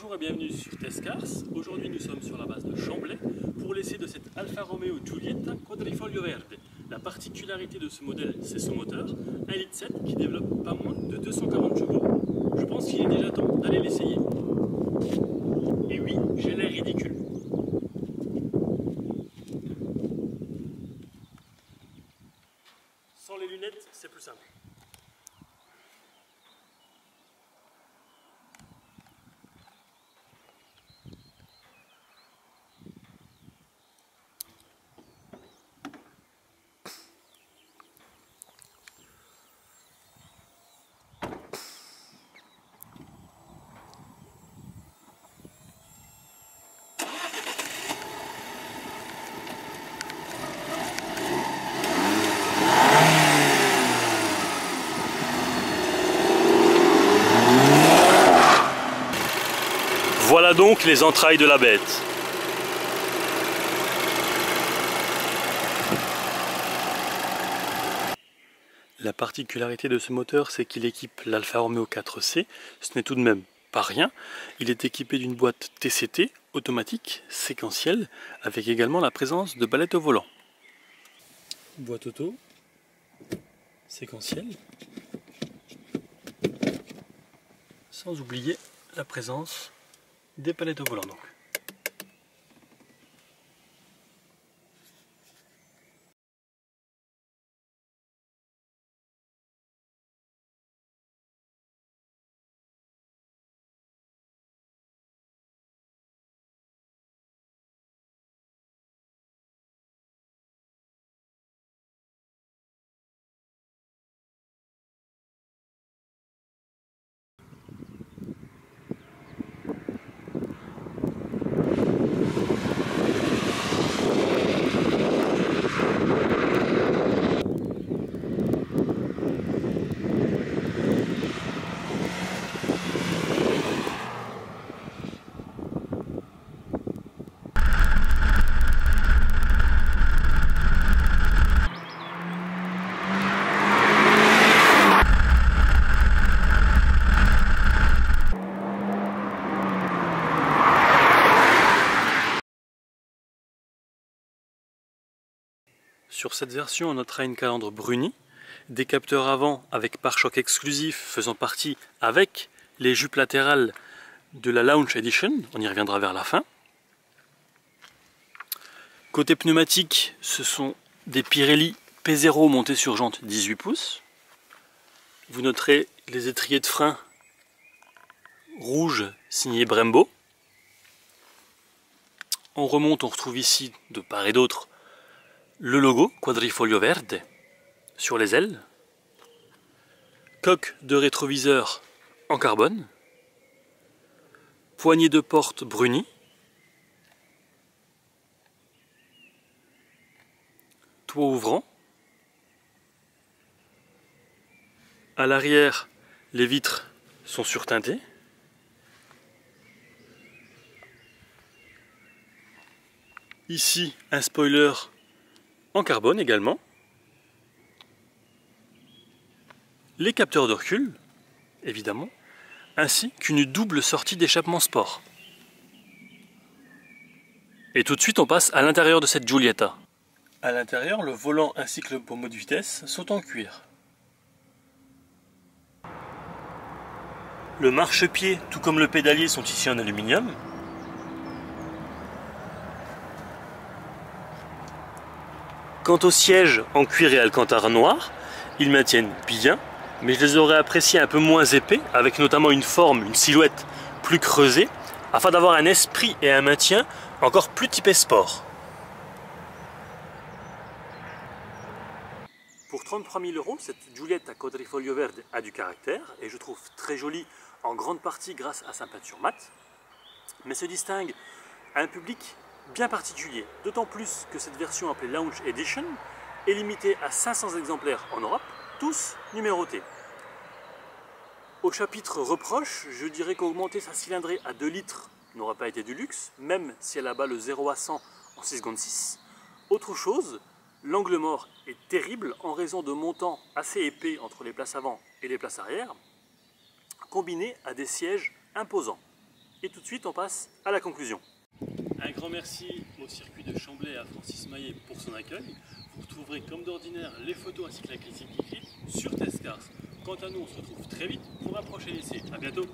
Bonjour et bienvenue sur Test-Cars. Aujourd'hui nous sommes sur la base de Chamblay pour l'essai de cette Alfa Romeo Giulietta Quadrifoglio Verde. La particularité de ce modèle, c'est son moteur, 1,7 litre qui développe pas moins de 240 chevaux. Je pense qu'il est déjà temps d'aller l'essayer. Et oui, j'ai l'air ridicule. Sans les lunettes, c'est plus simple. Voilà donc les entrailles de la bête. La particularité de ce moteur, c'est qu'il équipe l'Alfa Romeo 4C. Ce n'est tout de même pas rien. Il est équipé d'une boîte TCT, automatique, séquentielle, avec également la présence de ballettes au volant. Boîte auto, séquentielle, sans oublier la présence des palettes au volant donc. Sur cette version, on notera une calandre brunie, des capteurs avant avec pare-choc exclusif faisant partie avec les jupes latérales de la Launch Edition, on y reviendra vers la fin. Côté pneumatique, ce sont des Pirelli P0 montés sur jante 18 pouces. Vous noterez les étriers de frein rouges signés Brembo. On remonte, on retrouve ici de part et d'autre le logo Quadrifoglio Verde sur les ailes, coque de rétroviseur en carbone, poignée de porte brunie, toit ouvrant, à l'arrière les vitres sont surteintées, ici un spoiler en carbone également, les capteurs de recul, évidemment, ainsi qu'une double sortie d'échappement sport. Et tout de suite on passe à l'intérieur de cette Giulietta. À l'intérieur, le volant ainsi que le pommeau de vitesse sont en cuir. Le marchepied, tout comme le pédalier, sont ici en aluminium. Quant aux sièges en cuir et alcantara noir, ils maintiennent bien, mais je les aurais appréciés un peu moins épais, avec notamment une forme, une silhouette plus creusée, afin d'avoir un esprit et un maintien encore plus typé sport. Pour 33 000 €, cette Giulietta Quadrifoglio Verde a du caractère, et je trouve très jolie en grande partie grâce à sa peinture mate, mais se distingue à un public bien particulier, d'autant plus que cette version appelée Launch Edition est limitée à 500 exemplaires en Europe, tous numérotés. Au chapitre reproche, je dirais qu'augmenter sa cylindrée à 2 litres n'aura pas été du luxe, même si elle abat le 0 à 100 en 6 secondes 6. Autre chose, l'angle mort est terrible en raison de montants assez épais entre les places avant et les places arrière, combiné à des sièges imposants. Et tout de suite, on passe à la conclusion. Un grand merci au circuit de Chamblay et à Francis Maillet pour son accueil. Vous retrouverez comme d'ordinaire les photos ainsi que la critique écrite sur Testcars. Quant à nous, on se retrouve très vite pour un prochain essai. A bientôt!